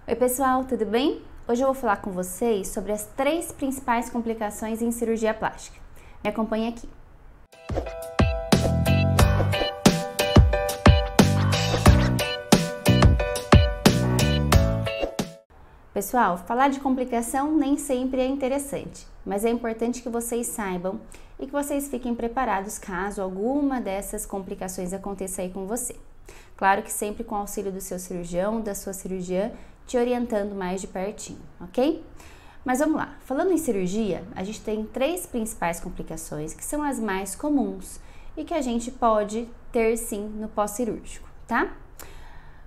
Oi pessoal, tudo bem? Hoje eu vou falar com vocês sobre as 3 principais complicações em cirurgia plástica. Me acompanhe aqui. Pessoal, falar de complicação nem sempre é interessante, mas é importante que vocês saibam e que vocês fiquem preparados caso alguma dessas complicações aconteça aí com você. Claro que sempre com o auxílio do seu cirurgião, da sua cirurgiã, te orientando mais de pertinho, ok? Mas vamos lá, falando em cirurgia, a gente tem 3 principais complicações que são as mais comuns e que a gente pode ter sim no pós-cirúrgico, tá?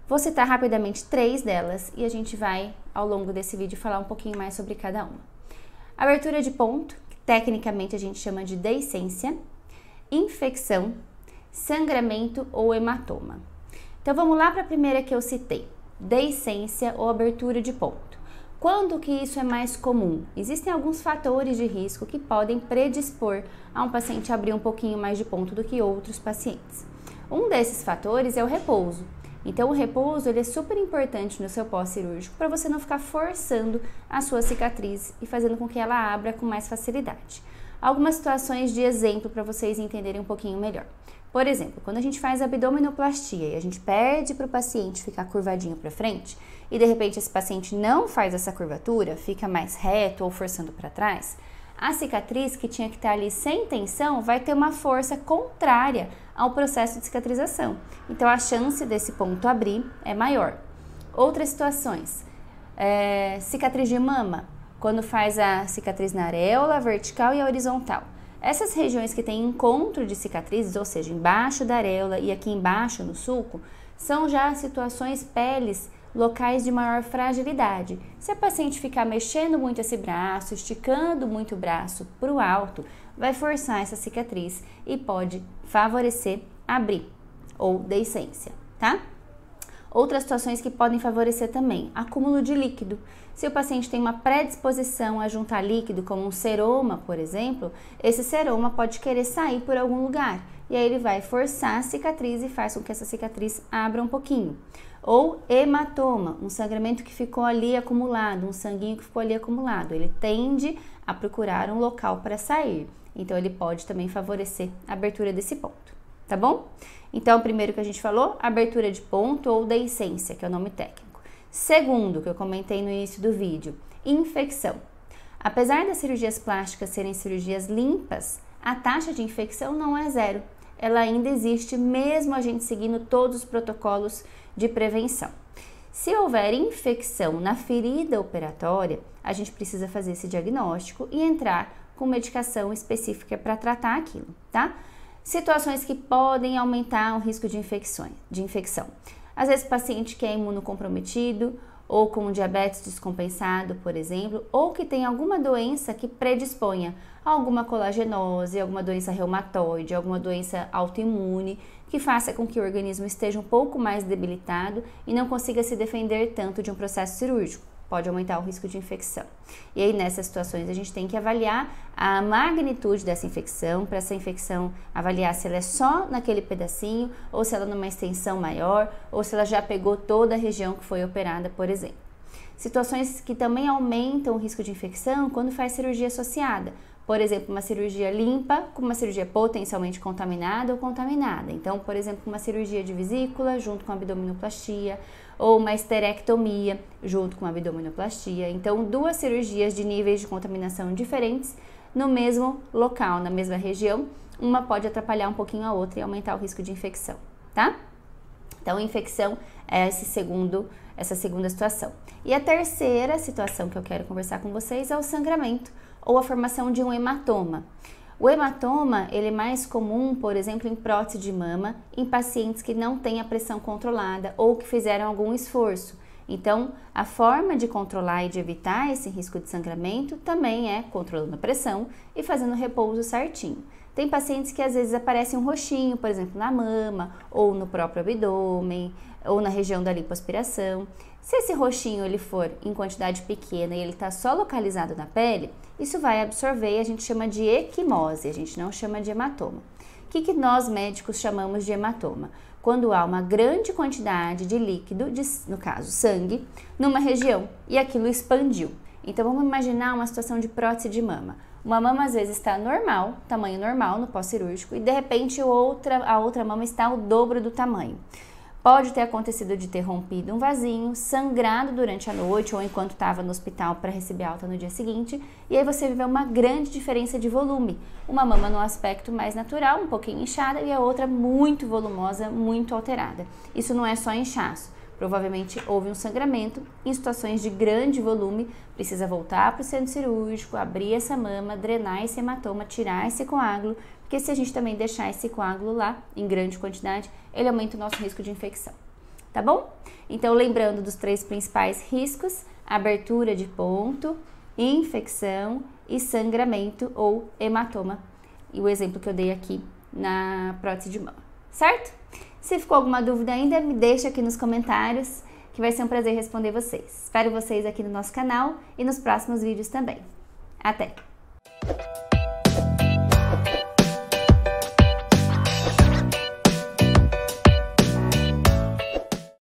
Vou citar rapidamente 3 delas e a gente vai, ao longo desse vídeo, falar um pouquinho mais sobre cada uma. Abertura de ponto, que tecnicamente a gente chama de deiscência, infecção, sangramento ou hematoma. Então vamos lá para a primeira que eu citei, deiscência ou abertura de ponto. Quando que isso é mais comum? Existem alguns fatores de risco que podem predispor a um paciente abrir um pouquinho mais de ponto do que outros pacientes. Um desses fatores é o repouso. Então o repouso ele é super importante no seu pós-cirúrgico para você não ficar forçando a sua cicatriz e fazendo com que ela abra com mais facilidade. Algumas situações de exemplo para vocês entenderem um pouquinho melhor. Por exemplo, quando a gente faz abdominoplastia e a gente pede para o paciente ficar curvadinho para frente e de repente esse paciente não faz essa curvatura, fica mais reto ou forçando para trás, a cicatriz que tinha que estar ali sem tensão vai ter uma força contrária ao processo de cicatrização. Então a chance desse ponto abrir é maior. Outras situações, cicatriz de mama, quando faz a cicatriz na areola, a vertical e a horizontal. Essas regiões que têm encontro de cicatrizes, ou seja, embaixo da areola e aqui embaixo no sulco, são já situações peles locais de maior fragilidade. Se a paciente ficar mexendo muito esse braço, esticando muito o braço para o alto, vai forçar essa cicatriz e pode favorecer abrir ou deiscência, tá? Outras situações que podem favorecer também, acúmulo de líquido. Se o paciente tem uma predisposição a juntar líquido, como um seroma, por exemplo, esse seroma pode querer sair por algum lugar e aí ele vai forçar a cicatriz e faz com que essa cicatriz abra um pouquinho. Ou hematoma, um sangramento que ficou ali acumulado, um sanguinho que ficou ali acumulado. Ele tende a procurar um local para sair, então ele pode também favorecer a abertura desse ponto, tá bom? Então, o primeiro que a gente falou, abertura de ponto ou deiscência, que é o nome técnico. Segundo, que eu comentei no início do vídeo, infecção. Apesar das cirurgias plásticas serem cirurgias limpas, a taxa de infecção não é 0. Ela ainda existe mesmo a gente seguindo todos os protocolos de prevenção. Se houver infecção na ferida operatória, a gente precisa fazer esse diagnóstico e entrar com medicação específica para tratar aquilo, tá? Situações que podem aumentar o risco de infecção. Às vezes o paciente que é imunocomprometido ou com diabetes descompensado, por exemplo, ou que tem alguma doença que predisponha a alguma colagenose, alguma doença reumatoide, alguma doença autoimune, que faça com que o organismo esteja um pouco mais debilitado e não consiga se defender tanto de um processo cirúrgico. Pode aumentar o risco de infecção. E aí, nessas situações, a gente tem que avaliar a magnitude dessa infecção, para essa infecção avaliar se ela é só naquele pedacinho, ou se ela é numa extensão maior, ou se ela já pegou toda a região que foi operada, por exemplo. Situações que também aumentam o risco de infecção quando faz cirurgia associada. Por exemplo, uma cirurgia limpa com uma cirurgia potencialmente contaminada ou contaminada. Então, por exemplo, uma cirurgia de vesícula junto com abdominoplastia ou uma esterectomia junto com abdominoplastia. Então, 2 cirurgias de níveis de contaminação diferentes no mesmo local, na mesma região. Uma pode atrapalhar um pouquinho a outra e aumentar o risco de infecção, tá? Então, infecção é essa segunda situação. E a terceira situação que eu quero conversar com vocês é o sangramento ou a formação de um hematoma. O hematoma, ele é mais comum, por exemplo, em prótese de mama, em pacientes que não têm a pressão controlada ou que fizeram algum esforço. Então, a forma de controlar e de evitar esse risco de sangramento também é controlando a pressão e fazendo o repouso certinho. Tem pacientes que às vezes aparece um roxinho, por exemplo, na mama ou no próprio abdômen ou na região da lipoaspiração. Se esse roxinho ele for em quantidade pequena e ele está só localizado na pele, isso vai absorver e a gente chama de equimose, a gente não chama de hematoma. O que nós médicos chamamos de hematoma? quando há uma grande quantidade de líquido, no caso sangue, numa região e aquilo expandiu. Então vamos imaginar uma situação de prótese de mama. Uma mama às vezes está normal, tamanho normal no pós-cirúrgico, e de repente a outra mama está o dobro do tamanho. Pode ter acontecido de ter rompido um vasinho, sangrado durante a noite ou enquanto estava no hospital para receber alta no dia seguinte, e aí você vê uma grande diferença de volume. Uma mama no aspecto mais natural, um pouquinho inchada, e a outra muito volumosa, muito alterada. Isso não é só inchaço. Provavelmente houve um sangramento. Em situações de grande volume, precisa voltar para o centro cirúrgico, abrir essa mama, drenar esse hematoma, tirar esse coágulo, porque se a gente também deixar esse coágulo lá, em grande quantidade, ele aumenta o nosso risco de infecção, tá bom? Então, lembrando dos 3 principais riscos: abertura de ponto, infecção e sangramento ou hematoma. E o exemplo que eu dei aqui na prótese de mama, certo? Se ficou alguma dúvida ainda, me deixa aqui nos comentários, que vai ser um prazer responder vocês. Espero vocês aqui no nosso canal e nos próximos vídeos também. Até!